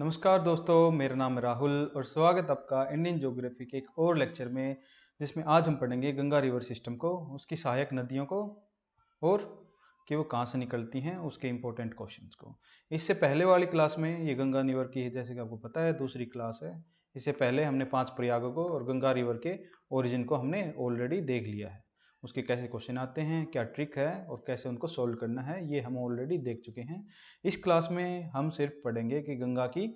नमस्कार दोस्तों, मेरा नाम है राहुल और स्वागत आपका इंडियन ज्योग्राफी के एक और लेक्चर में, जिसमें आज हम पढ़ेंगे गंगा रिवर सिस्टम को, उसकी सहायक नदियों को और कि वो कहाँ से निकलती हैं, उसके इम्पोर्टेंट क्वेश्चंस को। इससे पहले वाली क्लास में ये गंगा रिवर की, जैसे कि आपको पता है, दूसरी क्लास है। इससे पहले हमने 5 प्रयागों को और गंगा रिवर के ओरिजिन को हमने ऑलरेडी देख लिया है। उसके कैसे क्वेश्चन आते हैं, क्या ट्रिक है और कैसे उनको सोल्व करना है, ये हम ऑलरेडी देख चुके हैं। इस क्लास में हम सिर्फ पढ़ेंगे कि गंगा की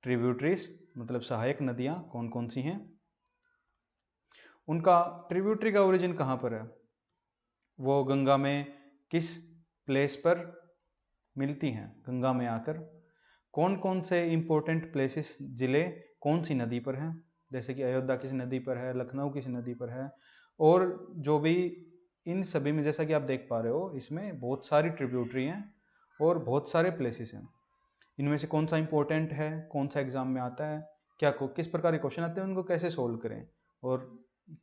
ट्रिब्यूटरीज मतलब सहायक नदियाँ कौन कौन सी हैं, उनका ट्रिब्यूटरी का ओरिजिन कहाँ पर है, वो गंगा में किस प्लेस पर मिलती हैं, गंगा में आकर कौन कौन से इम्पोर्टेंट प्लेसेस ज़िले कौन सी नदी पर हैं, जैसे कि अयोध्या किस नदी पर है, लखनऊ किस नदी पर है, और जो भी इन सभी में, जैसा कि आप देख पा रहे हो, इसमें बहुत सारी ट्रिब्यूटरी हैं और बहुत सारे प्लेसेस हैं। इनमें से कौन सा इंपॉर्टेंट है, कौन सा एग्जाम में आता है, क्या किस प्रकार के क्वेश्चन आते हैं, उनको कैसे सोल्व करें और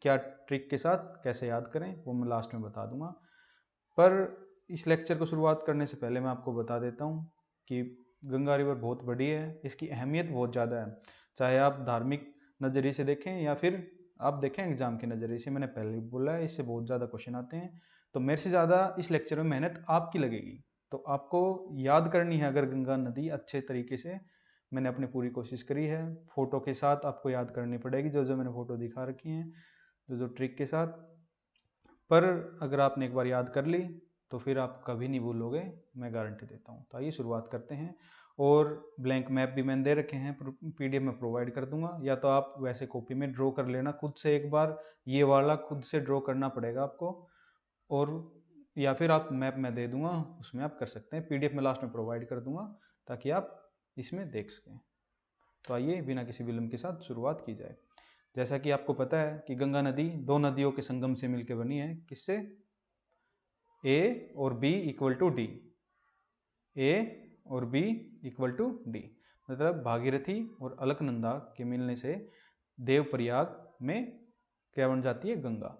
क्या ट्रिक के साथ कैसे याद करें, वो मैं लास्ट में बता दूंगा। पर इस लेक्चर को शुरुआत करने से पहले मैं आपको बता देता हूँ कि गंगा रिवर बहुत बड़ी है, इसकी अहमियत बहुत ज़्यादा है। चाहे आप धार्मिक नज़रिए से देखें या फिर आप देखें एग्जाम के नज़रिए से, मैंने पहले भी बोला है, इससे बहुत ज़्यादा क्वेश्चन आते हैं। तो मेरे से ज़्यादा इस लेक्चर में मेहनत आपकी लगेगी, तो आपको याद करनी है अगर गंगा नदी अच्छे तरीके से। मैंने अपनी पूरी कोशिश करी है, फ़ोटो के साथ आपको याद करनी पड़ेगी, जो जो मैंने फ़ोटो दिखा रखी हैं, जो जो ट्रिक के साथ। पर अगर आपने एक बार याद कर ली तो फिर आप कभी नहीं भूलोगे, मैं गारंटी देता हूँ। तो आइए शुरुआत करते हैं। और ब्लैंक मैप भी मैंने दे रखे हैं, पीडीएफ में प्रोवाइड कर दूंगा, या तो आप वैसे कॉपी में ड्रॉ कर लेना खुद से, एक बार ये वाला खुद से ड्रॉ करना पड़ेगा आपको, और या फिर आप मैप में दे दूंगा, उसमें आप कर सकते हैं। पीडीएफ में लास्ट में प्रोवाइड कर दूंगा ताकि आप इसमें देख सकें। तो आइए बिना किसी विलंब के साथ शुरुआत की जाए। जैसा कि आपको पता है कि गंगा नदी दो नदियों के संगम से मिलकर बनी है। किससे? ए और बी इक्वल टू डी। ए और बी इक्वल टू डी मतलब भागीरथी और अलकनंदा के मिलने से देवप्रयाग में क्या बन जाती है? गंगा।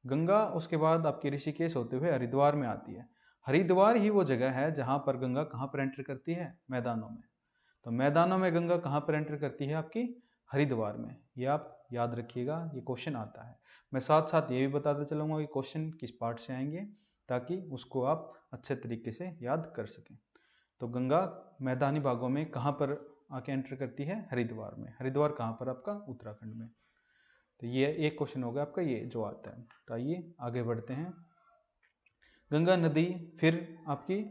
गंगा उसके बाद आपकी ऋषिकेश होते हुए हरिद्वार में आती है। हरिद्वार ही वो जगह है जहाँ पर गंगा कहाँ पर एंटर करती है? मैदानों में। तो मैदानों में गंगा कहाँ पर एंटर करती है? आपकी हरिद्वार में। ये आप याद रखिएगा, ये क्वेश्चन आता है। मैं साथ साथ ये भी बताता चलूँगा कि क्वेश्चन किस पार्ट से आएंगे, ताकि उसको आप अच्छे तरीके से याद कर सकें। तो गंगा मैदानी भागों में कहाँ पर आके एंटर करती है? हरिद्वार में। हरिद्वार कहाँ पर? आपका उत्तराखंड में। तो ये एक क्वेश्चन होगा आपका ये जो आता है। तो आइए आगे बढ़ते हैं। गंगा नदी फिर आपकी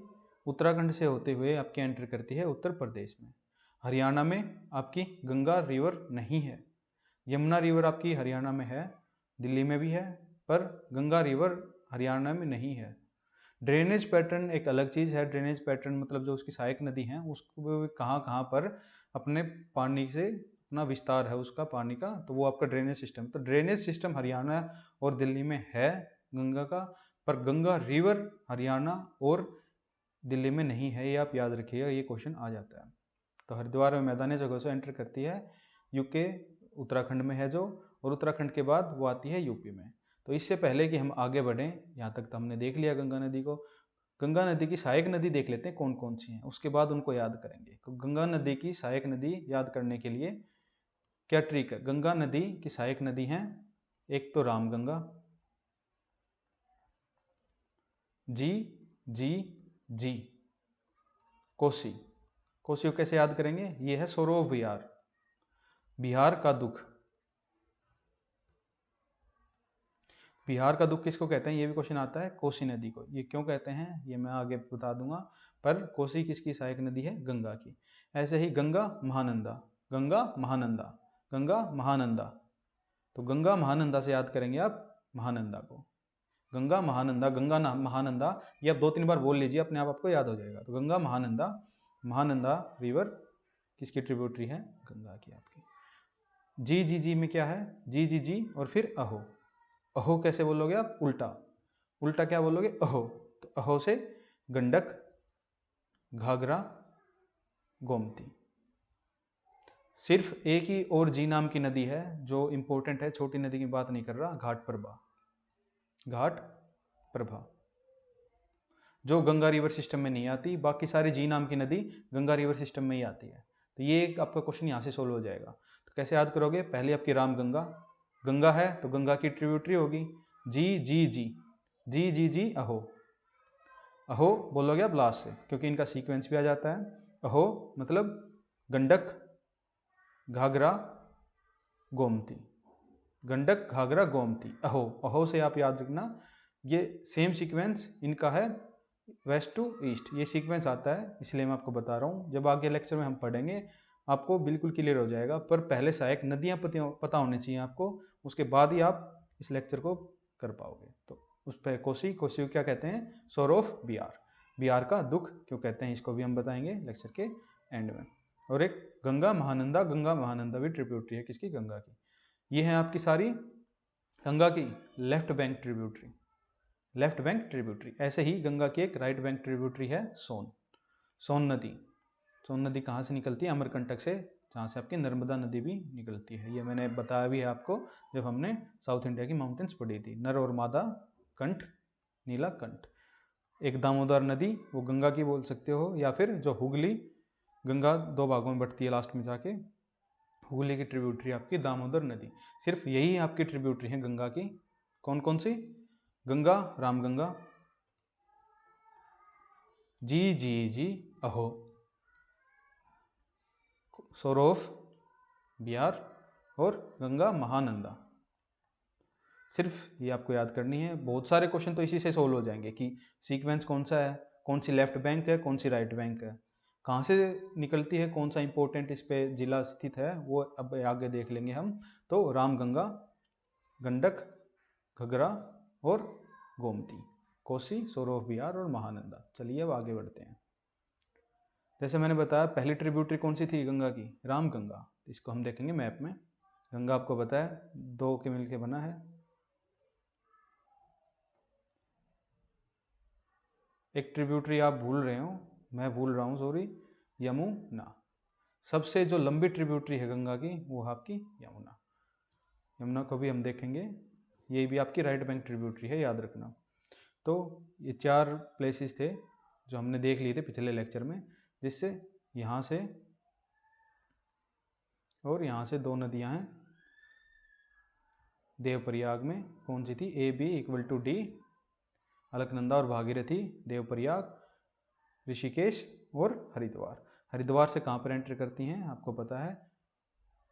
उत्तराखंड से होते हुए आपकी एंटर करती है उत्तर प्रदेश में। हरियाणा में आपकी गंगा रिवर नहीं है। यमुना रिवर आपकी हरियाणा में है, दिल्ली में भी है, पर गंगा रिवर हरियाणा में नहीं है। ड्रेनेज पैटर्न एक अलग चीज़ है। ड्रेनेज पैटर्न मतलब जो उसकी सहायक नदी हैं, उसको कहाँ कहाँ पर अपने पानी से अपना विस्तार है उसका पानी का, तो वो आपका ड्रेनेज सिस्टम। तो ड्रेनेज सिस्टम हरियाणा और दिल्ली में है गंगा का, पर गंगा रिवर हरियाणा और दिल्ली में नहीं है। ये आप याद रखिएगा, ये क्वेश्चन आ जाता है। तो हरिद्वार में मैदानी जगह से एंटर करती है यूके, उत्तराखंड में है जो, और उत्तराखंड के बाद वो आती है यूपी में। तो इससे पहले कि हम आगे बढ़ें, यहाँ तक तो हमने देख लिया गंगा नदी को। गंगा नदी की सहायक नदी देख लेते हैं कौन कौन सी हैं, उसके बाद उनको याद करेंगे। तो गंगा नदी की सहायक नदी याद करने के लिए क्या ट्रिक है? गंगा नदी की सहायक नदी हैं, एक तो रामगंगा, जी जी जी, कोसी। कोसी को कैसे याद करेंगे? ये है सौरव विहार, बिहार का दुख। बिहार का दुख किसको कहते हैं? ये भी क्वेश्चन आता है। कोसी नदी को। ये क्यों कहते हैं ये मैं आगे बता दूंगा, पर कोसी किसकी सहायक नदी है? गंगा की। ऐसे ही गंगा महानंदा, गंगा महानंदा, गंगा महानंदा। तो गंगा महानंदा से याद करेंगे आप महानंदा को। गंगा महानंदा, गंगा महानंदा, ये आप 2-3 बार बोल लीजिए, अपने आप आपको याद हो जाएगा। तो गंगा महानंदा, महानंदा रिवर किसकी ट्रिब्यूटरी है? गंगा की आपकी। जी जी जी में क्या है? जी जी जी और फिर अहो। अहो कैसे बोलोगे आप? उल्टा। उल्टा क्या बोलोगे? अहो। तो अहो से गंडक, घाघरा, गोमती। सिर्फ एक ही और जी नाम की नदी है जो इंपॉर्टेंट है, छोटी नदी की बात नहीं कर रहा, घाट प्रभा। घाट प्रभा जो गंगा रिवर सिस्टम में नहीं आती, बाकी सारी जी नाम की नदी गंगा रिवर सिस्टम में ही आती है। तो ये एक आपका क्वेश्चन यहाँ से सोल्व हो जाएगा। तो कैसे याद करोगे, पहले आपकी रामगंगा, गंगा है तो गंगा की ट्रिब्यूटरी होगी जी जी जी जी जी जी अहो, अहो बोलोगे आप लास्ट से, क्योंकि इनका सीक्वेंस भी आ जाता है। अहो मतलब गंडक, घाघरा, गोमती, गंडक, घाघरा, गोमती, अहो, अहो से आप याद रखना ये सेम सीक्वेंस इनका है, वेस्ट टू ईस्ट ये सीक्वेंस आता है, इसलिए मैं आपको बता रहा हूँ। जब आगे लेक्चर में हम पढ़ेंगे आपको बिल्कुल क्लियर हो जाएगा, पर पहले सहायक नदियाँ पता होनी चाहिए आपको, उसके बाद ही आप इस लेक्चर को कर पाओगे। तो उस पर कोसी, कोसी को क्या कहते हैं, सोर ऑफ बिहार, बिहार का दुख क्यों कहते हैं, इसको भी हम बताएंगे लेक्चर के एंड में। और एक गंगा महानंदा, गंगा महानंदा भी ट्रिब्यूटरी है किसकी, गंगा की। ये है आपकी सारी गंगा की left bank tributary, left bank tributary. ऐसे ही गंगा की एक राइट बैंक ट्रिब्यूटरी है सोन, सोन नदी। सोन नदी कहाँ से निकलती है, अमरकंटक से, जहाँ से आपकी नर्मदा नदी भी निकलती है। ये मैंने बताया भी है आपको जब हमने साउथ इंडिया की माउंटेन्स पढ़ी थी, नर और मादा कंठ, नीला कंठ। एक दामोदर नदी, वो गंगा की बोल सकते हो, या फिर जो हुगली, गंगा दो भागों में बढ़ती है लास्ट में जाके, हुगली की ट्रिब्यूटरी आपकी दामोदर नदी। सिर्फ यही आपकी ट्रिब्यूटरी है गंगा की। कौन कौन सी, गंगा, रामगंगा, जी जी जी अहो, सोर ऑफ बिहार, और गंगा महानंदा। सिर्फ ये आपको याद करनी है। बहुत सारे क्वेश्चन तो इसी से सोल्व हो जाएंगे कि सीक्वेंस कौन सा है, कौन सी लेफ्ट बैंक है, कौन सी राइट बैंक है, कहाँ से निकलती है, कौन सा इंपॉर्टेंट इस पे जिला स्थित है, वो अब आगे देख लेंगे हम। तो रामगंगा, गंडक, घघरा और गोमती, कोसी, सोर ऑफ बिहार और महानंदा। चलिए अब आगे बढ़ते हैं। जैसे मैंने बताया पहली ट्रिब्यूटरी कौन सी थी गंगा की, रामगंगा। इसको हम देखेंगे मैप में। गंगा आपको बताया दो के मिलके बना है, एक ट्रिब्यूटरी आप भूल रहे हो, मैं भूल रहा हूँ सॉरी, यमुना। सबसे जो लंबी ट्रिब्यूटरी है गंगा की वो है आपकी यमुना। यमुना को भी हम देखेंगे, ये भी आपकी राइट बैंक ट्रिब्यूटरी है, याद रखना। तो ये चार प्लेसेस थे जो हमने देख लिए थे पिछले लेक्चर में, जिससे यहाँ से और यहाँ से दो नदियाँ हैं देवप्रयाग में, कौन सी थी, A B equal to D, Alaknanda और भागीरथी, देवप्रयाग, ऋषिकेश और हरिद्वार। हरिद्वार से कहाँ पर एंटर करती हैं आपको पता है,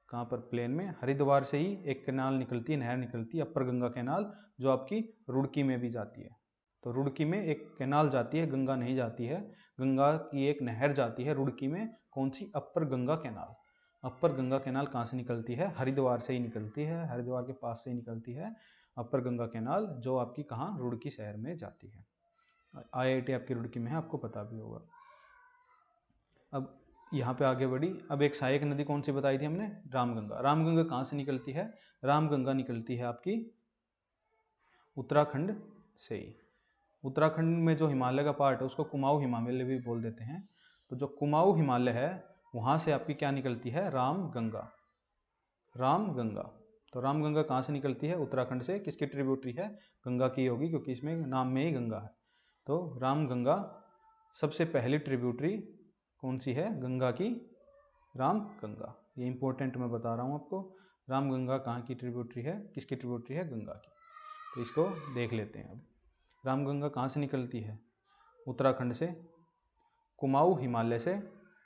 कहाँ पर, प्लेन में। हरिद्वार से ही एक कैनाल निकलती है, नहर निकलती है, अपर गंगा कैनाल, जो आपकी रुड़की में भी जाती है। तो रुड़की में एक कैनाल जाती है, गंगा नहीं जाती है, गंगा की एक नहर जाती है रुड़की में, कौन सी, अपर गंगा कैनाल। अपर गंगा कैनाल कहाँ से निकलती है, हरिद्वार से ही निकलती है, हरिद्वार के पास से ही निकलती है अपर गंगा कैनाल, जो आपकी कहाँ, रुड़की शहर में जाती है। IIT आपकी रुड़की में है, आपको पता भी होगा। अब यहाँ पे आगे बढ़ी, अब एक सहायक नदी कौन सी बताई थी हमने, रामगंगा। रामगंगा कहाँ से निकलती है, रामगंगा निकलती है आपकी उत्तराखंड से ही। उत्तराखंड में जो हिमालय का पार्ट है उसको कुमाऊं हिमालय भी बोल देते हैं। तो जो कुमाऊं हिमालय है वहाँ से आपकी क्या निकलती है, रामगंगा, रामगंगा। तो रामगंगा कहाँ से निकलती है, उत्तराखंड से। किसकी ट्रिब्यूटरी है, गंगा की होगी, क्योंकि इसमें नाम में ही गंगा है। तो रामगंगा सबसे पहली ट्रिब्यूटरी कौन सी है, गंगा की, रामगंगा। ये इंपॉर्टेंट मैं बता रहा हूँ आपको, रामगंगा कहाँ की ट्रिब्यूटरी है, किसकी ट्रिब्यूटरी है, गंगा की। तो इसको देख लेते हैं। अब रामगंगा कहाँ से निकलती है, उत्तराखंड से, कुमाऊं हिमालय से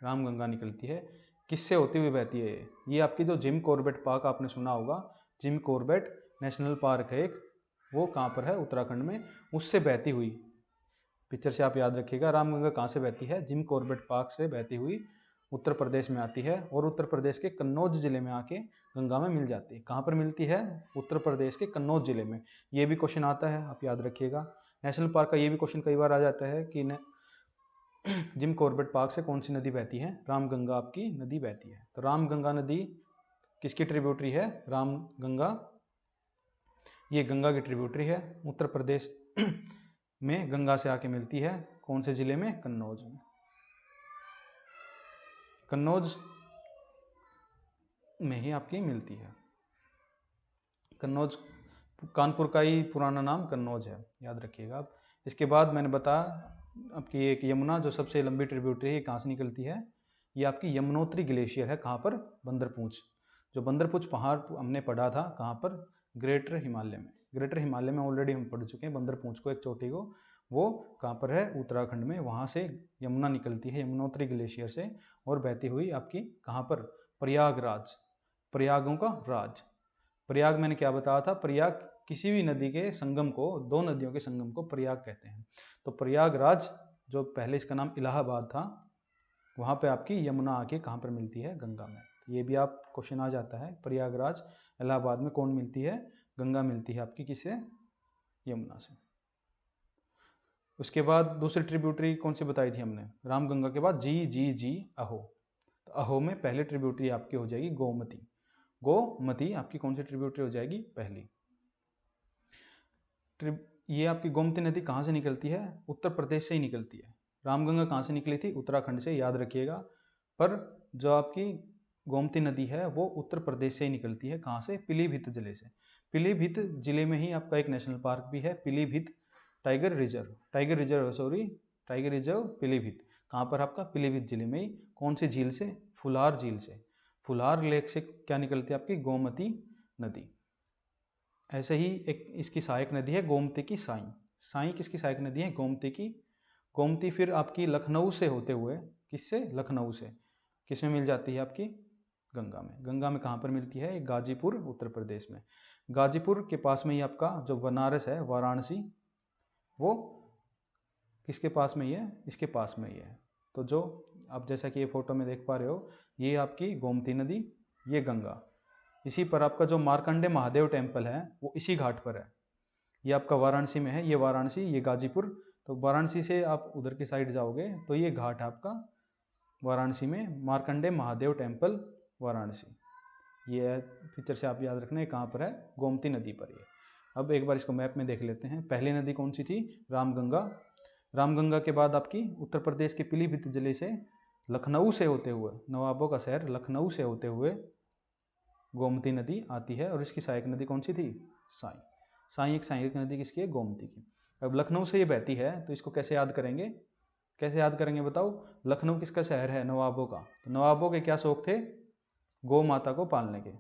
रामगंगा निकलती है। किससे होती हुई बहती है ये आपकी जो जिम कॉर्बेट पार्क आपने सुना होगा, जिम कॉर्बेट नेशनल पार्क है एक, वो कहाँ पर है, उत्तराखंड में, उससे बहती हुई, पिक्चर से आप याद रखिएगा, रामगंगा कहाँ से बहती है, जिम कॉर्बेट पार्क से बहती हुई उत्तर प्रदेश में आती है, और उत्तर प्रदेश के कन्नौज जिले में आके गंगा में मिल जाती है। कहाँ पर मिलती है, उत्तर प्रदेश के कन्नौज जिले में। ये भी क्वेश्चन आता है, आप याद रखिएगा। नेशनल पार्क का ये भी क्वेश्चन कई बार आ जाता है कि जिम कॉर्बेट पार्क से कौन सी नदी बहती है, रामगंगा आपकी नदी बहती है। तो रामगंगा नदी किसकी ट्रिब्यूटरी है, रामगंगा, ये गंगा की ट्रिब्यूटरी है। उत्तर प्रदेश में गंगा से आके मिलती है, कौन से जिले में, कन्नौज में। कन्नौज में ही आपकी मिलती है। कन्नौज कानपुर का ही पुराना नाम कन्नौज है, याद रखिएगा आप। इसके बाद मैंने बताया आपकी एक यमुना जो सबसे लंबी ट्रिब्यूटरी है, कहाँ से निकलती है, ये आपकी यमुनोत्री ग्लेशियर है। कहाँ पर? बंदरपूंछ। जो बंदरपूंछ पहाड़ हमने पढ़ा था कहाँ पर? ग्रेटर हिमालय में। ग्रेटर हिमालय में ऑलरेडी हम पढ़ चुके हैं बंदरपूंछ को, एक चोटी को। वो कहाँ पर है? उत्तराखंड में। वहाँ से यमुना निकलती है यमुनोत्री ग्लेशियर से और बहती हुई आपकी कहाँ पर? प्रयागराज। प्रयागों का राज। प्रयाग मैंने क्या बताया था? प्रयाग किसी भी नदी के संगम को, दो नदियों के संगम को प्रयाग कहते हैं। तो प्रयागराज, जो पहले इसका नाम इलाहाबाद था, वहाँ पे आपकी यमुना आके कहाँ पर मिलती है? गंगा में। ये भी आप क्वेश्चन आ जाता है, प्रयागराज इलाहाबाद में कौन मिलती है? गंगा मिलती है आपकी किससे? यमुना से। उसके बाद दूसरी ट्रिब्यूटरी कौन सी बताई थी हमने? रामगंगा के बाद जी अहो। तो अहो में पहले ट्रिब्यूटरी आपकी हो जाएगी गोमती। गोमती आपकी कौन सी ट्रिब्यूटरी हो जाएगी? पहली। ये आपकी गोमती नदी कहाँ से निकलती है? उत्तर प्रदेश से ही निकलती है। रामगंगा कहाँ से निकली थी? उत्तराखंड से, याद रखिएगा। पर जो आपकी गोमती नदी है वो उत्तर प्रदेश से ही निकलती है। कहाँ से? पीलीभीत जिले से। पीलीभीत जिले में ही आपका एक नेशनल पार्क भी है, Pilibhit tiger reserve. Tiger reserve Pilibhit. कहाँ पर? आपका पीलीभीत जिले में ही। कौन सी झील से? फुलार झील से। फुलार लेक से क्या निकलती है? आपकी गोमती नदी। ऐसे ही एक इसकी सहायक नदी है गोमती की साई। साई किसकी सहायक नदी है? गोमती की। गोमती फिर आपकी लखनऊ से होते हुए, किससे? लखनऊ से किस में मिल जाती है? आपकी गंगा में। गंगा में कहाँ पर मिलती है? गाजीपुर, उत्तर प्रदेश में। गाजीपुर के पास में ही आपका जो बनारस है, वाराणसी, वो किसके पास में ही है? इसके पास में ही है। तो जो आप जैसा कि ये फोटो में देख पा रहे हो, ये आपकी गोमती नदी, ये गंगा। इसी पर आपका जो मार्कंडे महादेव टेम्पल है वो इसी घाट पर है। ये आपका वाराणसी में है, ये वाराणसी, ये गाजीपुर। तो वाराणसी से आप उधर की साइड जाओगे तो ये घाट है आपका वाराणसी में, मार्कंडे महादेव टेम्पल वाराणसी। ये पिक्चर से आप याद रखना है कहाँ पर है? गोमती नदी पर ये। अब एक बार इसको मैप में देख लेते हैं। पहली नदी कौन सी थी? रामगंगा। रामगंगा के बाद आपकी उत्तर प्रदेश के पीलीभीत जिले से लखनऊ से होते हुए, नवाबों का शहर लखनऊ से होते हुए गोमती नदी आती है और इसकी सहायक नदी कौन सी थी? साई। साई एक सहायक नदी किसकी है? गोमती की। अब लखनऊ से ये बहती है तो इसको कैसे याद करेंगे? कैसे याद करेंगे बताओ? लखनऊ किसका शहर है? नवाबों का। तो नवाबों के क्या शौक थे? गौ माता को पालने के।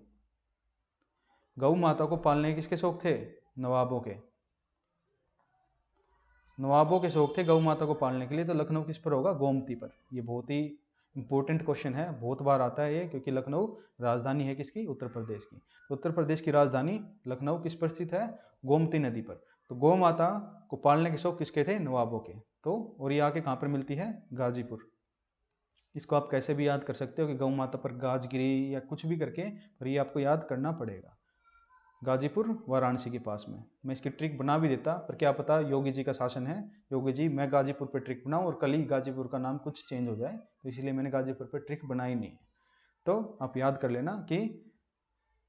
गौ माता को पालने के किसके शौक थे? नवाबों के। नवाबों के शौक थे गौ माता को पालने के लिए। तो लखनऊ किस पर होगा? गोमती पर। ये बहुत ही इंपॉर्टेंट क्वेश्चन है, बहुत बार आता है ये, क्योंकि लखनऊ राजधानी है किसकी? उत्तर प्रदेश की। तो उत्तर प्रदेश की राजधानी लखनऊ किस पर स्थित है? गोमती नदी पर। तो गौ माता को पालने के शौक किसके थे? नवाबों के। तो और ये आके कहाँ पर मिलती है? गाजीपुर। इसको आप कैसे भी याद कर सकते हो कि गौ माता पर गाज गिरी या कुछ भी करके, पर ये आपको याद करना पड़ेगा। गाजीपुर वाराणसी के पास में। मैं इसकी ट्रिक बना भी देता, पर क्या पता योगी जी का शासन है, योगी जी मैं गाजीपुर पर ट्रिक बनाऊँ और कल ही गाजीपुर का नाम कुछ चेंज हो जाए, तो इसलिए मैंने गाजीपुर पर ट्रिक बनाई नहीं है। तो आप याद कर लेना कि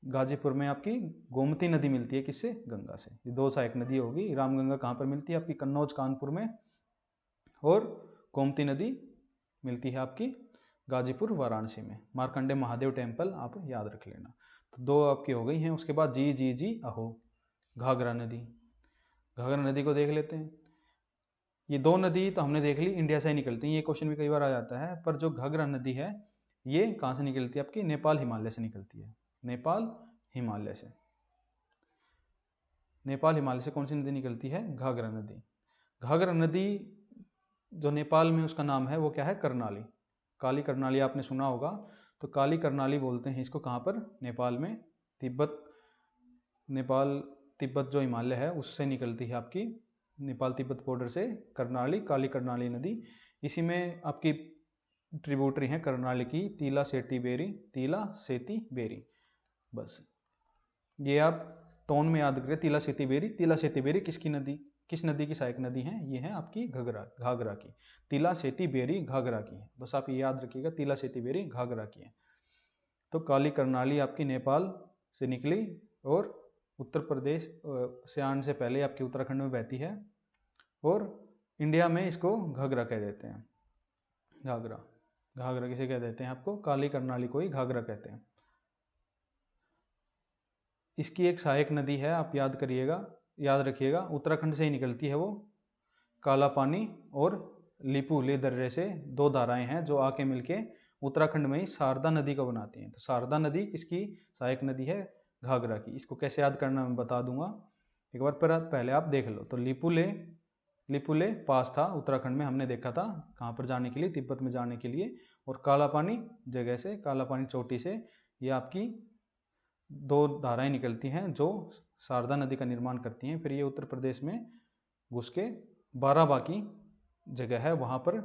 गाजीपुर में आपकी गोमती नदी मिलती है किससे? गंगा से। ये दो सहायक नदी होगी। रामगंगा कहाँ पर मिलती है? आपकी कन्नौज कानपुर में। और गोमती नदी मिलती है आपकी गाजीपुर वाराणसी में। मार्कंडे महादेव टेम्पल आप याद रख लेना। तो दो आपकी हो गई हैं। उसके बाद जी अहो, घाघरा नदी। घाघरा नदी को देख लेते हैं। ये दो नदी तो हमने देख ली इंडिया से ही निकलती हैं, ये क्वेश्चन भी कई बार आ जाता है। पर जो घाघरा नदी है ये कहाँ से निकलती है? आपकी नेपाल हिमालय से निकलती है। नेपाल हिमालय से। नेपाल हिमालय से कौन सी नदी निकलती है? घाघरा नदी। घाघरा नदी जो नेपाल में उसका नाम है वो क्या है? करनाली। काली करनाली आपने सुना होगा, तो काली करनाली बोलते हैं इसको। कहाँ पर? नेपाल में। नेपाल तिब्बत जो हिमालय है उससे निकलती है आपकी, नेपाल तिब्बत बॉर्डर से करनाली, काली करनाली नदी। इसी में आपकी ट्रिब्यूटरी है करनाली की, तीला सेती बेरी। तीला सेती बेरी। बस ये आप टोन में याद करें, तीला सेती बेरी। तीला सेती बेरी किसकी नदी, किस नदी की सहायक नदी है? ये है आपकी घाघरा की। तीला सेती बेरी घाघरा की है। बस आप ये याद रखिएगा, तीला सेती बेरी घाघरा की है। तो काली करनाली आपकी नेपाल से निकली और उत्तर प्रदेश से आने से पहले आपकी उत्तराखंड में बहती है, और इंडिया में इसको घाघरा कह देते हैं। घाघरा, घाघरा किसे कह देते हैं? आपको काली करनाली को ही घाघरा कहते हैं। इसकी एक सहायक नदी है, आप याद करिएगा, याद रखिएगा, उत्तराखंड से ही निकलती है वो। काला पानी और लिपू ले दर्रे से दो धाराएं हैं जो आके मिलके उत्तराखंड में ही शारदा नदी को बनाती हैं। तो शारदा नदी किसकी सहायक नदी है? घाघरा की। इसको कैसे याद करना मैं बता दूंगा, एक बार पर पहले आप देख लो। तो लिपुले पास था उत्तराखंड में, हमने देखा था कहाँ पर जाने के लिए, तिब्बत में जाने के लिए। और कालापानी जगह से, कालापानी चोटी से ये आपकी दो धाराएं निकलती हैं जो शारदा नदी का निर्माण करती हैं। फिर ये उत्तर प्रदेश में घुस के बाराबांकी जगह है, वहाँ पर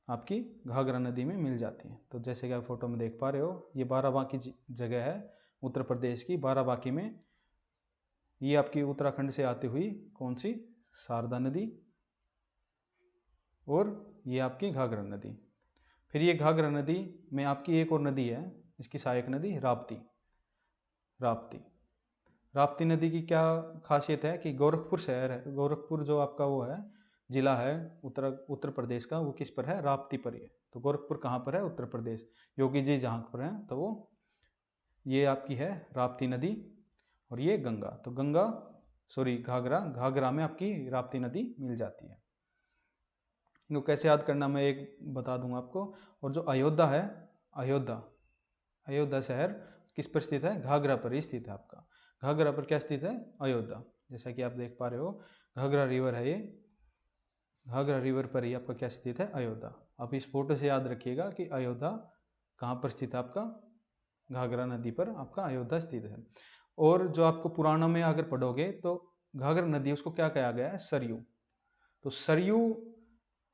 आपकी घाघरा नदी में मिल जाती हैं। तो जैसे कि आप फोटो में देख पा रहे हो, ये बाराबांकी जगह है उत्तर प्रदेश की। बाराबांकी में ये आपकी उत्तराखंड से आती हुई कौन सी? शारदा नदी, और ये आपकी घाघरा नदी। फिर ये घाघरा नदी में आपकी एक और नदी है, इसकी सहायक नदी राप्ती। राप्ती नदी की क्या खासियत है कि गोरखपुर शहर है, गोरखपुर जो आपका वो है जिला है उत्तर प्रदेश का, वो किस पर है? राप्ती पर ही है। तो गोरखपुर कहाँ पर है? उत्तर प्रदेश। योगी जी जहाँ पर हैं तो वो ये आपकी है राप्ती नदी, और ये गंगा। तो घाघरा में आपकी राप्ती नदी मिल जाती है। इनको कैसे याद करना मैं एक बता दूंगा आपको। और जो अयोध्या है, अयोध्या शहर किस पर स्थित है? घाघरा पर ही स्थित है आपका। घाघरा पर क्या स्थित है? अयोध्या। जैसा कि आप देख पा रहे हो, घाघरा रिवर है ये, घाघरा रिवर पर ही आपका क्या स्थित है? अयोध्या। आप इस फोटो से याद रखिएगा कि अयोध्या कहाँ पर स्थित है आपका? घाघरा नदी पर आपका अयोध्या स्थित है। और जो आपको पुराणों में अगर पढ़ोगे तो घाघरा नदी उसको क्या कहा गया है? सरयू। तो सरयू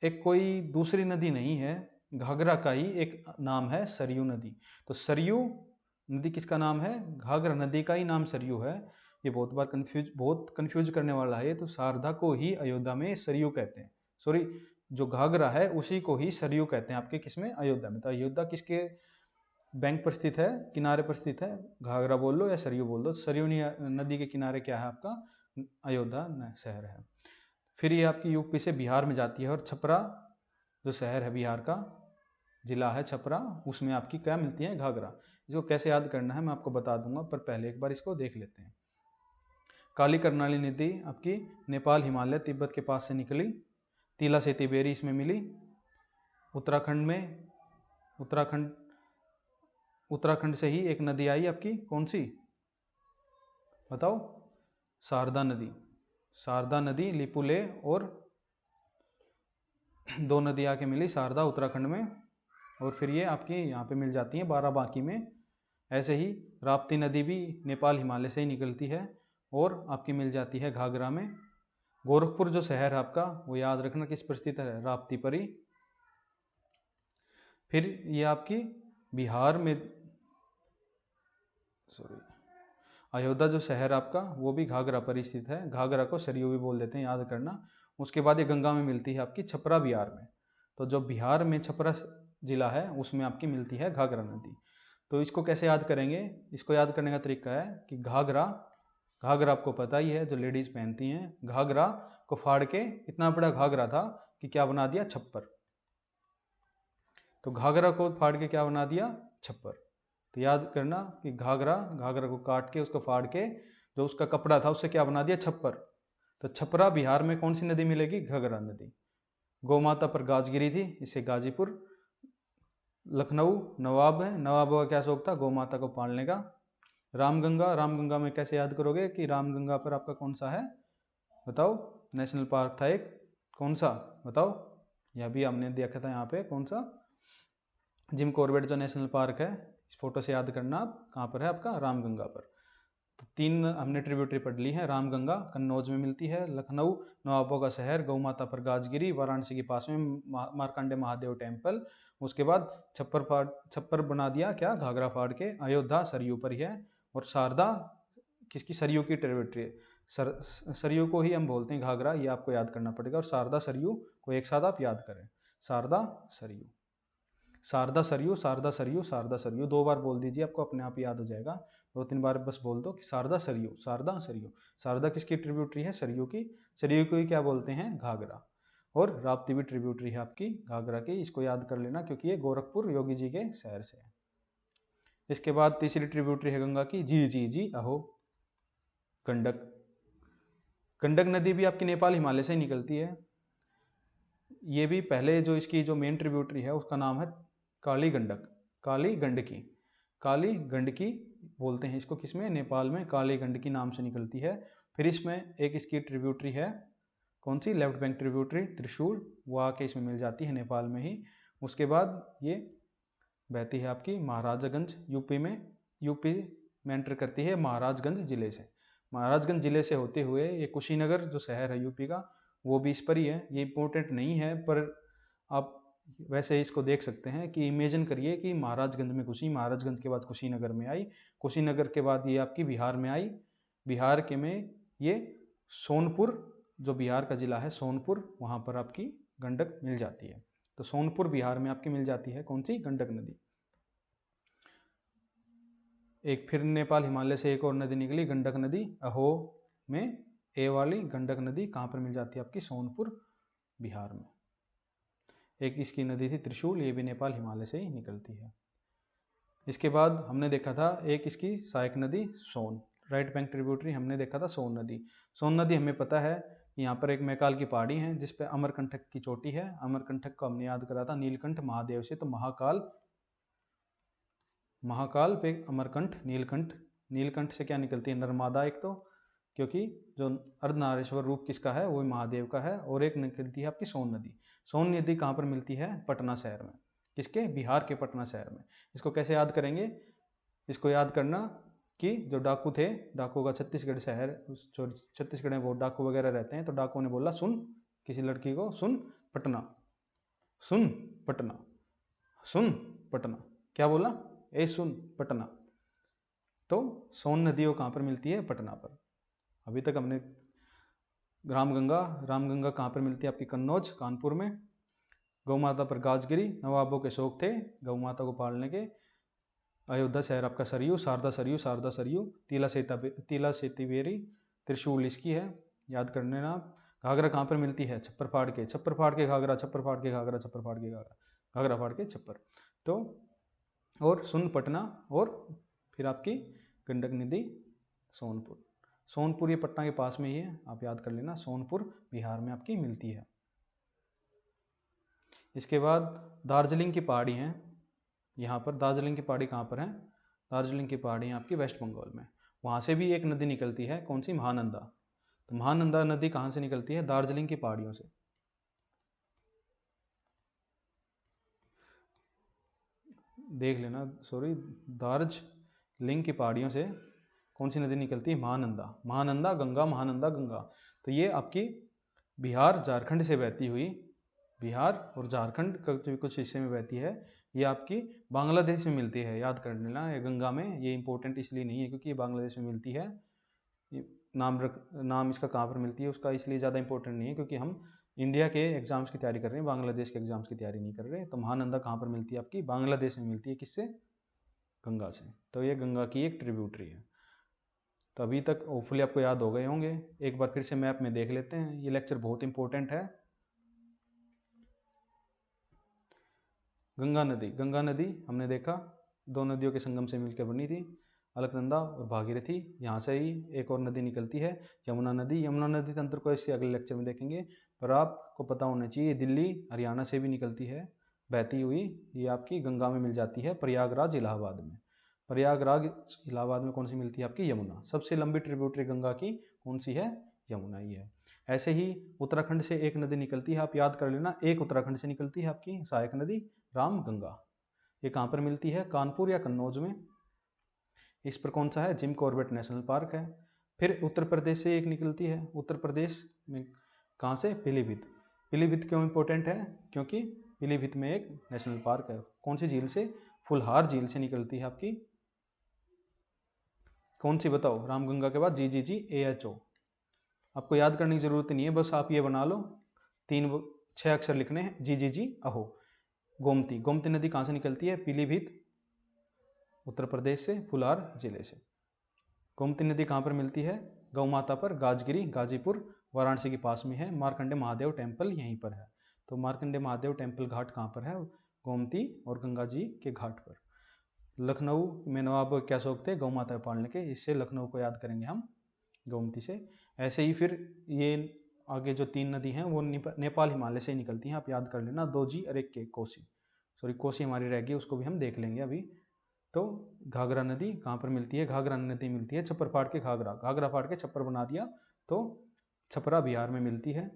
एक कोई दूसरी नदी नहीं है, घाघरा का ही एक नाम है सरयू नदी। तो सरयू नदी किसका नाम है? घाघरा नदी का ही नाम सरयू है। ये बहुत कंफ्यूज करने वाला है। तो शारदा को ही अयोध्या में सरयू कहते हैं, सॉरी जो घाघरा है उसी को ही सरयू कहते हैं आपके किसमें? अयोध्या में। तो अयोध्या किसके बैंक पर स्थित है? किनारे पर स्थित है। घाघरा बोल लो या सरयू बोल दो, सरयू नदी के किनारे क्या है आपका? अयोध्या शहर है। फिर ये आपकी यूपी से बिहार में जाती है, और छपरा जो शहर है बिहार का, जिला है छपरा, उसमें आपकी क्या मिलती है? घाघरा। इसको कैसे याद करना है मैं आपको बता दूंगा, पर पहले एक बार इसको देख लेते हैं। काली कर्नाली नदी आपकी नेपाल, हिमालय, तिब्बत के पास से निकली, तिला से तिबेरी इसमें मिली। उत्तराखंड से ही एक नदी आई आपकी, कौन सी बताओ? शारदा नदी लिपुले, और दो नदी आके मिली शारदा उत्तराखंड में, और फिर ये आपकी यहाँ पे मिल जाती हैं बाराबांकी में। ऐसे ही राप्ती नदी भी नेपाल, हिमालय से ही निकलती है, और आपकी मिल जाती है घाघरा में। गोरखपुर जो शहर है आपका, वो याद रखना किस पर स्थित है? राप्ती पर ही। फिर ये आपकी बिहार में, अयोध्या जो शहर आपका वो भी घाघरा पर स्थित है। घाघरा को सरयू भी बोल देते हैं, याद करना। उसके बाद ये गंगा में मिलती है आपकी छपरा, बिहार में। तो जो बिहार में छपरा जिला है उसमें आपकी मिलती है घाघरा नदी। तो इसको कैसे याद करेंगे? इसको याद करने का तरीका है कि घाघरा आपको पता ही है जो लेडीज पहनती हैं, घाघरा को फाड़ के इतना बड़ा घाघरा था कि क्या बना दिया? छप्पर। तो घाघरा को फाड़ के क्या बना दिया? छप्पर। तो याद करना कि घाघरा को काट के, उसको फाड़ के, जो उसका कपड़ा था उससे क्या बना दिया? छप्पर। तो छपरा बिहार में कौन सी नदी मिलेगी? घाघरा नदी। गौ माता पर गाज गिरी थी, इसे गाजीपुर। लखनऊ नवाब है, नवाबों का क्या शौक था? गौ माता को पालने का। रामगंगा में कैसे याद करोगे कि रामगंगा पर आपका कौन सा है? बताओ। नेशनल पार्क था एक, कौन सा बताओ? यह भी हमने देखा था यहाँ पे, कौन सा? जिम कॉर्बेट जो नेशनल पार्क है, इस फोटो से याद करना आप कहाँ पर है आपका? रामगंगा पर। तो तीन हमने ट्रिब्यूटरी पढ़ ली है। रामगंगा कन्नौज में मिलती है, लखनऊ नवाबों का शहर, गौ माता पर गाजगिरी, वाराणसी के पास में मार्कंडे महादेव टेम्पल। उसके बाद छप्पर बना दिया क्या? घाघरा फाड़ के। अयोध्या सरयू पर ही है, और शारदा किसकी? सरयू की ट्रिब्यूटरी है। सरयू को ही हम बोलते हैं घाघरा, ये आपको याद करना पड़ेगा। और शारदा सरयू को एक साथ आप याद करें, शारदा सरयू, शारदा सरयू, शारदा सरयू, शारदा सरयू। दो बार बोल दीजिए, आपको अपने आप याद हो जाएगा। 2-3 बार बस बोल दो कि शारदा सरयू, शारदा सरयू। शारदा किसकी ट्रिब्यूटरी है? सरयू की। सरयू को ही क्या बोलते हैं? घाघरा। और राप्ती भी ट्रिब्यूटरी है आपकी घाघरा की, इसको याद कर लेना क्योंकि ये गोरखपुर योगी जी के शहर से है। इसके बाद तीसरी ट्रिब्यूटरी है गंगा की, जी अहो, गंडक नदी भी आपकी नेपाल, हिमालय से निकलती है। ये भी पहले जो इसकी जो मेन ट्रिब्यूटरी है उसका नाम है काली गंडक, काली गंडकी, काली गंडकी बोलते हैं इसको, किसमें, नेपाल में काली गंडकी नाम से निकलती है। फिर इसमें एक इसकी ट्रिब्यूटरी है, कौन सी, लेफ्ट बैंक ट्रिब्यूटरी त्रिशूल, वो आके इसमें मिल जाती है नेपाल में ही। उसके बाद ये बहती है आपकी महाराजगंज यूपी में, यूपी में एंटर करती है महाराजगंज जिले से। महाराजगंज जिले से होते हुए ये कुशीनगर जो शहर है यूपी का, वो भी इस पर ही है। ये इंपॉर्टेंट नहीं है, पर आप वैसे इसको देख सकते हैं कि इमेजिन करिए कि महाराजगंज में घुसी, महाराजगंज के बाद कुशीनगर में आई, कुशीनगर के बाद ये आपकी बिहार में आई, बिहार के में ये सोनपुर, जो बिहार का जिला है सोनपुर, वहाँ पर आपकी गंडक मिल जाती है। तो सोनपुर बिहार में आपकी मिल जाती है कौन सी, गंडक नदी। एक फिर नेपाल हिमालय से एक और नदी निकली, गंडक नदी, अहो में ए वाली गंडक नदी कहाँ पर मिल जाती है आपकी, सोनपुर बिहार में। एक इसकी नदी थी त्रिशूल, ये भी नेपाल हिमालय से ही निकलती है। इसके बाद हमने देखा था एक इसकी सहायक नदी सोन, राइट बैंक ट्रिब्यूटरी हमने देखा था सोन नदी। सोन नदी हमें पता है, यहाँ पर एक मैकाल की पहाड़ी है जिस पे अमरकंटक की चोटी है। अमरकंटक को हमने याद करा था नीलकंठ महादेव से, तो महाकाल, महाकाल पे अमरकंठ, नीलकंठ, नीलकंठ से क्या निकलती है, नर्मदा एक तो, क्योंकि जो अर्धनारेश्वर रूप किसका है, वो महादेव का है। और एक निकलती है आपकी सोन नदी। सोन नदी कहाँ पर मिलती है, पटना शहर में, किसके, बिहार के पटना शहर में। इसको कैसे याद करेंगे, इसको याद करना कि जो डाकू थे, डाकू का छत्तीसगढ़ शहर, जो छत्तीसगढ़ में बहुत डाकू वगैरह रहते हैं, तो डाकू ने बोला सुन किसी लड़की को, सुन पटना, सुन पटना, सुन पटना, क्या बोला, ए सुन पटना। तो सोन नदी वो कहाँ पर मिलती है, पटना पर। अभी तक हमने रामगंगा, रामगंगा कहाँ पर मिलती है आपकी, कन्नौज, कानपुर में। गौ माता पर गाजगिरी, नवाबों के शौक थे गौ माता को पालने के। अयोध्या शहर आपका सरयू, शारदा सरयू, शारदा सरयू, तिला सेतीबेरी, त्रिशूल इसकी है, याद करने ना। घाघरा कहाँ पर मिलती है, छप्पर फाड़ के, छप्पर फाड़ के घाघरा, छप्पर फाड़ के घाघरा, छप्पर फाड़ के घाघरा, घाघरा फाड़ के छप्पर। तो और सुन पटना, और फिर आपकी गंडक नदी सोनपुर। सोनपुर ये पटना के पास में ही है, आप याद कर लेना, सोनपुर बिहार में आपकी मिलती है। इसके बाद दार्जिलिंग की पहाड़ी हैं, यहाँ पर दार्जिलिंग की पहाड़ी कहाँ पर है, दार्जिलिंग की पहाड़ी आपकी वेस्ट बंगाल में। वहाँ से भी एक नदी निकलती है, कौन सी, महानंदा। तो महानंदा नदी कहाँ से निकलती है, दार्जिलिंग की पहाड़ियों से। देख लेना, सॉरी, दार्जिलिंग की पहाड़ियों से कौन सी नदी निकलती है, महानंदा, महानंदा गंगा, महानंदा गंगा। तो ये आपकी बिहार झारखंड से बहती हुई, बिहार और झारखंड के कुछ हिस्से में बहती है, ये आपकी बांग्लादेश में मिलती है, याद कर लेना। ये गंगा में, ये इंपॉर्टेंट इसलिए नहीं है क्योंकि ये बांग्लादेश में मिलती है। नाम इसका कहाँ पर मिलती है उसका इसलिए ज़्यादा इंपॉर्टेंट नहीं है क्योंकि हम इंडिया के एग्जाम्स की तैयारी कर रहे हैं, बांग्लादेश के एग्जाम्स की तैयारी नहीं कर रहे। तो महानंदा कहाँ पर मिलती है आपकी, बांग्लादेश में मिलती है, किससे, गंगा से। तो ये गंगा की एक ट्रिब्यूटरी है। तो अभी तक होपफुली आपको याद हो गए होंगे। एक बार फिर से मैप में देख लेते हैं, ये लेक्चर बहुत इंपॉर्टेंट है। गंगा नदी, गंगा नदी हमने देखा दो नदियों के संगम से मिलकर बनी थी, अलकनंदा और भागीरथी। यहाँ से ही एक और नदी निकलती है, यमुना नदी। यमुना नदी तंत्र को इससे अगले लेक्चर में देखेंगे, पर आपको पता होना चाहिए दिल्ली हरियाणा से भी निकलती है बहती हुई, ये आपकी गंगा में मिल जाती है प्रयागराज इलाहाबाद में। प्रयागराज इलाहाबाद में कौन सी मिलती है आपकी, यमुना। सबसे लंबी ट्रिब्यूटरी गंगा की कौन सी है, यमुना ही है। ऐसे ही उत्तराखंड से एक नदी निकलती है, आप याद कर लेना, एक उत्तराखंड से निकलती है आपकी सहायक नदी रामगंगा। ये कहाँ पर मिलती है, कानपुर या कन्नौज में। इस पर कौन सा है, जिम कॉर्बेट नेशनल पार्क है। फिर उत्तर प्रदेश से एक निकलती है, उत्तर प्रदेश में कहाँ से, पीलीभीत। पीलीभीत क्यों इंपॉर्टेंट है, क्योंकि पीलीभीत में एक नेशनल पार्क है, कौन सी झील से, फुलहार झील से निकलती है आपकी, कौन सी बताओ, रामगंगा के बाद GGGAHO। आपको याद करने की जरूरत नहीं है, बस आप ये बना लो, 6 अक्षर लिखने हैं, GGGAHO। गोमती, गोमती नदी कहाँ से निकलती है, पीलीभीत उत्तर प्रदेश से, फुलहार जिले से। गोमती नदी कहाँ पर मिलती है, गौ माता पर, गाजगिरी गाजीपुर वाराणसी के पास में है। मार्कंडे महादेव टेम्पल यहीं पर है। तो मार्कंडे महादेव टेम्पल घाट कहाँ पर है, गोमती और गंगा जी के घाट पर। लखनऊ में नवाब क्या शौक थे, गौ माता पालने के, इससे लखनऊ को याद करेंगे हम गोमती से। ऐसे ही फिर ये आगे जो 3 नदी हैं वो नेपाल हिमालय से ही निकलती हैं, आप याद कर लेना, दोजी और एक के कोसी। सॉरी कोसी हमारी रह गई, उसको भी हम देख लेंगे अभी। तो घाघरा नदी कहाँ पर मिलती है? घाघरा नदी मिलती है छप्पर फाड़ के घाघरा, घाघरा फाड़ के छप्पर बना दिया तो छपरा बिहार में मिलती है।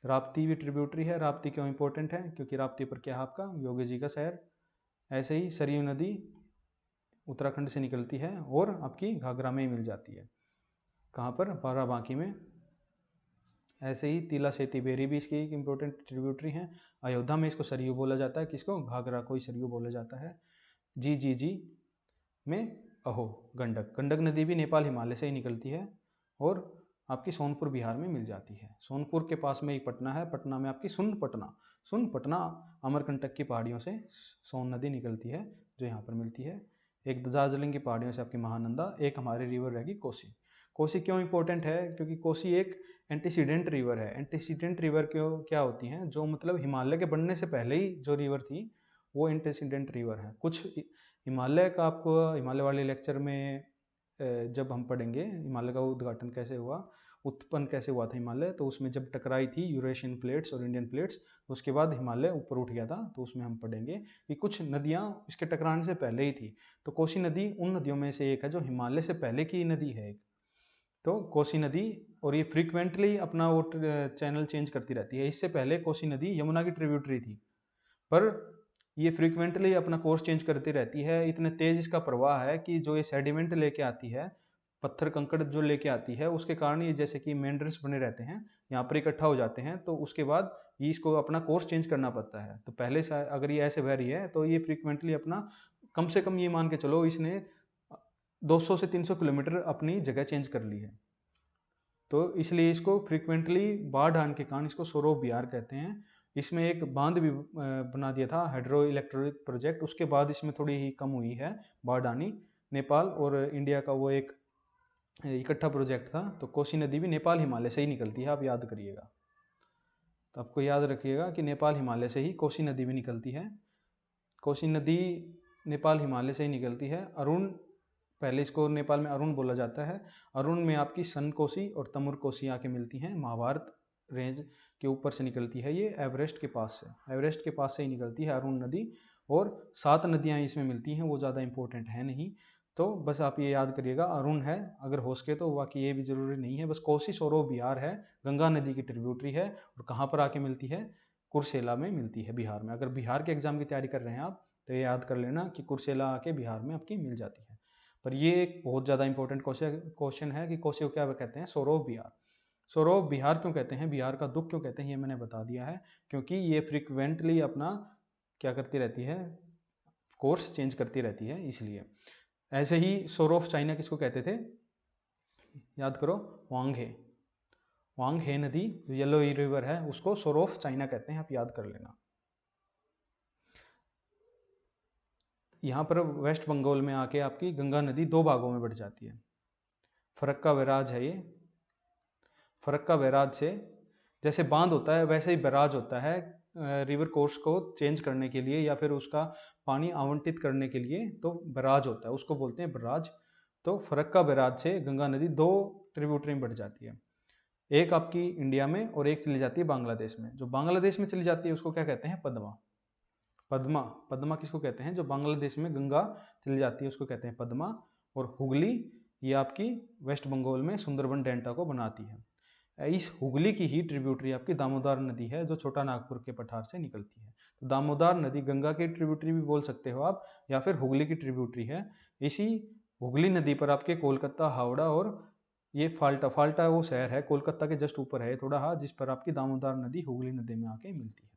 राप्ती भी ट्रिब्यूटरी है। राप्ती क्यों इंपॉर्टेंट है? क्योंकि राप्ती पर क्या है आपका? योगी जी का शहर। ऐसे ही सरयू नदी उत्तराखंड से निकलती है और आपकी घाघरा में ही मिल जाती है। कहाँ पर? बाराबांकी में। ऐसे ही तिला सेती बेरी भी इसकी एक इम्पोर्टेंट ट्रिब्यूटरी है। अयोध्या में इसको सरयू बोला जाता है। किसको? घाघरा को ही सरयू बोला जाता है। जी में अहो गंडक, गंडक नदी भी नेपाल हिमालय से ही निकलती है और आपकी सोनपुर बिहार में मिल जाती है। सोनपुर के पास में एक पटना है, पटना में आपकी सुन पटना अमरकंटक की पहाड़ियों से सोन नदी निकलती है जो यहाँ पर मिलती है। एक दार्जिलिंग की पहाड़ियों से आपकी महानंदा, एक हमारी रिवर रहेगी कोसी। कोसी क्यों इंपॉर्टेंट है? क्योंकि कोसी एक एंटीसीडेंट रिवर है। एंटीसीडेंट रिवर क्यों क्या होती हैं? जो मतलब हिमालय के बनने से पहले ही जो रिवर थी वो एंटीसीडेंट रिवर है। कुछ हिमालय का आपको हिमालय वाले लेक्चर में जब हम पढ़ेंगे हिमालय का उद्घाटन कैसे हुआ, उत्पन्न कैसे हुआ था हिमालय, तो उसमें जब टकराई थी यूरेशियन प्लेट्स और इंडियन प्लेट्स, तो उसके बाद हिमालय ऊपर उठ गया था। तो उसमें हम पढ़ेंगे कि कुछ नदियाँ इसके टकराने से पहले ही थी। तो कोसी नदी उन नदियों में से एक है जो हिमालय से पहले की नदी है एक। तो कोसी नदी, और ये फ्रीक्वेंटली अपना वो चैनल चेंज करती रहती है। इससे पहले कोसी नदी यमुना की ट्रिब्यूटरी थी, पर ये फ्रीक्वेंटली अपना कोर्स चेंज करती रहती है। इतने तेज इसका प्रवाह है कि जो ये सेडिमेंट लेके आती है, पत्थर कंकड़ जो लेके आती है, उसके कारण ये जैसे कि मेंडर्स बने रहते हैं यहाँ पर इकट्ठा हो जाते हैं। तो उसके बाद ये इसको अपना कोर्स चेंज करना पड़ता है। तो पहले से अगर ये ऐसे बह रही है तो ये फ्रीक्वेंटली अपना, कम से कम ये मान के चलो इसने 200 से 300 किलोमीटर अपनी जगह चेंज कर ली है। तो इसलिए इसको फ्रीक्वेंटली बाढ़ आने के कारण इसको सोरोफ बिहार कहते हैं। इसमें एक बांध भी बना दिया था, हाइड्रो इलेक्ट्रिक प्रोजेक्ट, उसके बाद इसमें थोड़ी ही कम हुई है बाढ़ आनी। नेपाल और इंडिया का वो एक इकट्ठा प्रोजेक्ट था। तो कोसी नदी भी नेपाल हिमालय से ही निकलती है, आप याद करिएगा। तो आपको याद रखिएगा कि नेपाल हिमालय से ही कोसी नदी भी निकलती है। कोसी नदी नेपाल हिमालय से ही निकलती है। अरुण, पहले इसको नेपाल में अरुण बोला जाता है। अरुण में आपकी सन कोसी और तमुर कोसी आके मिलती हैं। महाभारत रेंज के ऊपर से निकलती है ये, एवरेस्ट के पास से, एवरेस्ट के पास से ही निकलती है अरुण नदी। और 7 नदियाँ इसमें मिलती हैं, वो ज़्यादा इंपॉर्टेंट है नहीं। तो बस आप ये याद करिएगा अरुण है, अगर हो सके तो, बाकी ये भी ज़रूरी नहीं है। बस कोसी सोरोफ बिहार है, गंगा नदी की ट्रिब्यूटरी है। और कहाँ पर आके मिलती है? कुर्सेला में मिलती है, बिहार में। अगर बिहार के एग्जाम की तैयारी कर रहे हैं आप तो ये याद कर लेना कि कुर्सेला आके बिहार में आपकी मिल जाती है। पर ये एक बहुत ज़्यादा इंपॉर्टेंट क्वेश्चन है कि कोसी को क्या कहते हैं? सोरोफ बिहार। सोरोफ बिहार क्यों कहते हैं? बिहार का दुख क्यों कहते हैं? ये मैंने बता दिया है। क्योंकि ये फ्रिक्वेंटली अपना क्या करती रहती है? कोर्स चेंज करती रहती है, इसलिए। ऐसे ही सोरोफ चाइना किसको कहते थे? याद करो, वांगहे। वांगहे नदी जो येलो रिवर है उसको सोरोफ चाइना कहते हैं, आप याद कर लेना। यहाँ पर वेस्ट बंगाल में आके आपकी गंगा नदी 2 भागों में बढ़ जाती है। फरक्का बैराज है ये। फरक्का बैराज से जैसे बांध होता है वैसे ही बैराज होता है रिवर कोर्स को चेंज करने के लिए या फिर उसका पानी आवंटित करने के लिए। तो बैराज होता है, उसको बोलते हैं बैराज। तो फरक्का बैराज से गंगा नदी 2 ट्रिब्यूटरी में बढ़ जाती है। एक आपकी इंडिया में और एक चली जाती है बांग्लादेश में। जो बांग्लादेश में चली जाती है उसको क्या कहते हैं? पद्मा। पद्मा, पद्मा किसको कहते हैं? जो बांग्लादेश में गंगा चली जाती है उसको कहते हैं पद्मा। और हुगली, ये आपकी वेस्ट बंगाल में सुंदरबन डेल्टा को बनाती है। इस हुगली की ही ट्रिब्यूटरी आपकी दामोदर नदी है जो छोटा नागपुर के पठार से निकलती है। तो दामोदर नदी गंगा की ट्रिब्यूटरी भी बोल सकते हो आप, या फिर हुगली की ट्रिब्यूटरी है। इसी हुगली नदी पर आपके कोलकाता, हावड़ा और ये फाल्टा, फाल्टा वो शहर है कोलकाता के जस्ट ऊपर है थोड़ा, हाँ, जिस पर आपकी दामोदर नदी हुगली नदी में आके मिलती है।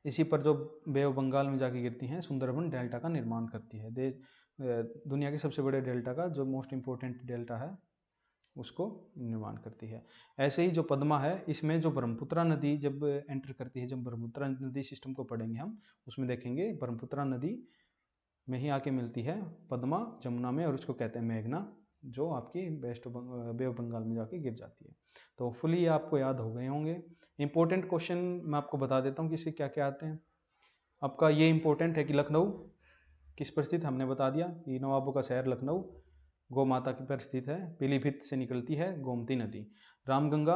इसी पर जो बे ऑफ बंगाल में जाके गिरती हैं सुंदरबन डेल्टा का निर्माण करती है। दुनिया के सबसे बड़े डेल्टा का, जो मोस्ट इम्पोर्टेंट डेल्टा है, उसको निर्माण करती है। ऐसे ही जो पद्मा है, इसमें जो ब्रह्मपुत्रा नदी जब एंटर करती है, जब ब्रह्मपुत्रा नदी सिस्टम को पढ़ेंगे हम, उसमें देखेंगे ब्रह्मपुत्रा नदी में ही आके मिलती है पद्मा जमुना में, और उसको कहते हैं मेघना, जो आपकी बे ऑफ बंगाल में जाके गिर जाती है। तो होपफुली आपको याद हो गए होंगे। इंपॉर्टेंट क्वेश्चन मैं आपको बता देता हूँ कि इससे क्या क्या आते हैं। आपका ये इंपॉर्टेंट है कि लखनऊ किस पर स्थित, हमने बता दिया कि नवाबों का शहर लखनऊ गौ माता की पर स्थित है। पीलीभीत से निकलती है गोमती नदी। रामगंगा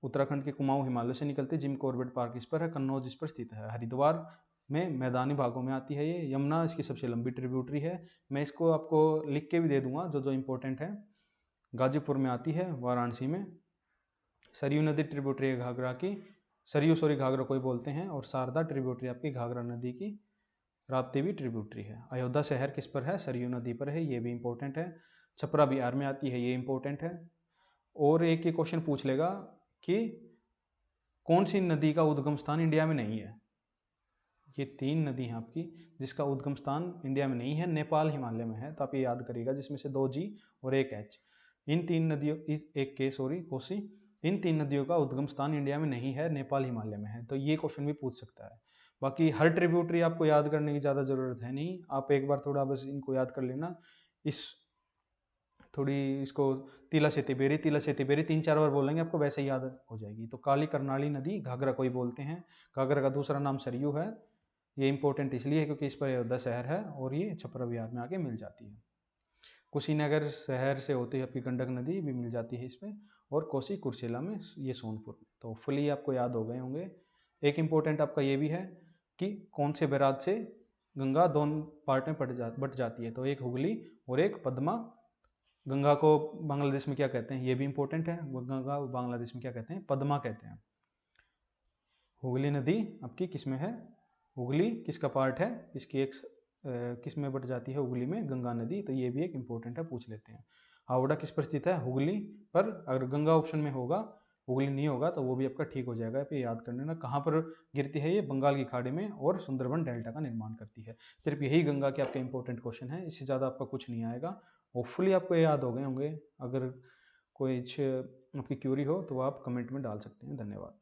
उत्तराखंड के कुमाऊं हिमालय से निकलती है। जिम कॉर्बेट पार्क इस पर है। कन्नौज इस पर स्थित है। हरिद्वार में मैदानी भागों में आती है ये। यमुना इसकी सबसे लंबी ट्रिब्यूटरी है। मैं इसको आपको लिख के भी दे दूंगा जो जो इंपॉर्टेंट है। गाजीपुर में आती है, वाराणसी में। सरयू नदी ट्रिब्यूटरी है घाघरा की, सरयू सॉरी घाघरा को ही बोलते हैं। और शारदा ट्रिब्यूटरी आपकी घाघरा नदी की, राप्ती भी ट्रिब्यूटरी है। अयोध्या शहर किस पर है? सरयू नदी पर है, ये भी इंपॉर्टेंट है। छपरा बिहार में आती है, ये इंपॉर्टेंट है। और एक ये क्वेश्चन पूछ लेगा कि कौन सी नदी का उद्गम स्थान इंडिया में नहीं है। ये 3 नदी हैं आपकी जिसका उद्गम स्थान इंडिया में नहीं है, नेपाल हिमालय में है। तो आप ये याद करिएगा, जिसमें से 2 G और 1 H। इन 3 नदियों, इस एक के सॉरी कोसी, इन 3 नदियों का उद्गम स्थान इंडिया में नहीं है, नेपाल हिमालय में है। तो ये क्वेश्चन भी पूछ सकता है। बाकी हर ट्रिब्यूटरी आपको याद करने की ज़्यादा ज़रूरत है नहीं, आप एक बार थोड़ा बस इनको याद कर लेना। इस थोड़ी इसको तिला से तिबेरी 3-4 बार बोलेंगे आपको वैसे ही याद हो जाएगी। तो काली करनाली नदी घाघरा को ही बोलते हैं। घाघरा का दूसरा नाम सरयू है। ये इंपॉर्टेंट इसलिए है क्योंकि इस पर अयोध्या शहर है और ये छपरा बिहार में आके मिल जाती है। कुशीनगर शहर से होती है आपकी गंडक नदी भी मिल जाती है इसमें। और कोसी कुर्सेला में, ये सोनपुर में। तो फुली आपको याद हो गए होंगे। एक इम्पोर्टेंट आपका ये भी है कि कौन से बैराज से गंगा 2 पार्ट में बट जाती है। तो एक हुगली और एक पद्मा। गंगा को बांग्लादेश में क्या कहते हैं, ये भी इंपॉर्टेंट है। गंगा बांग्लादेश में क्या कहते हैं? पद्मा कहते हैं। हुगली नदी आपकी किस में है? हुगली किसका पार्ट है? इसकी एक किस में बट जाती है? हुगली में, गंगा नदी। तो ये भी एक इंपॉर्टेंट है, पूछ लेते हैं। हावड़ा किस पर स्थित है? हुगली पर। अगर गंगा ऑप्शन में होगा, हुगली नहीं होगा, तो वो भी आपका ठीक हो जाएगा। आप ये याद कर लेना। कहाँ पर गिरती है ये? बंगाल की खाड़ी में और सुंदरबन डेल्टा का निर्माण करती है। सिर्फ यही गंगा के आपके इंपॉर्टेंट क्वेश्चन है, इससे ज़्यादा आपका कुछ नहीं आएगा। होपफुली आपको ये याद हो गए होंगे। अगर कोई आपकी क्यूरी हो तो आप कमेंट में डाल सकते हैं। धन्यवाद।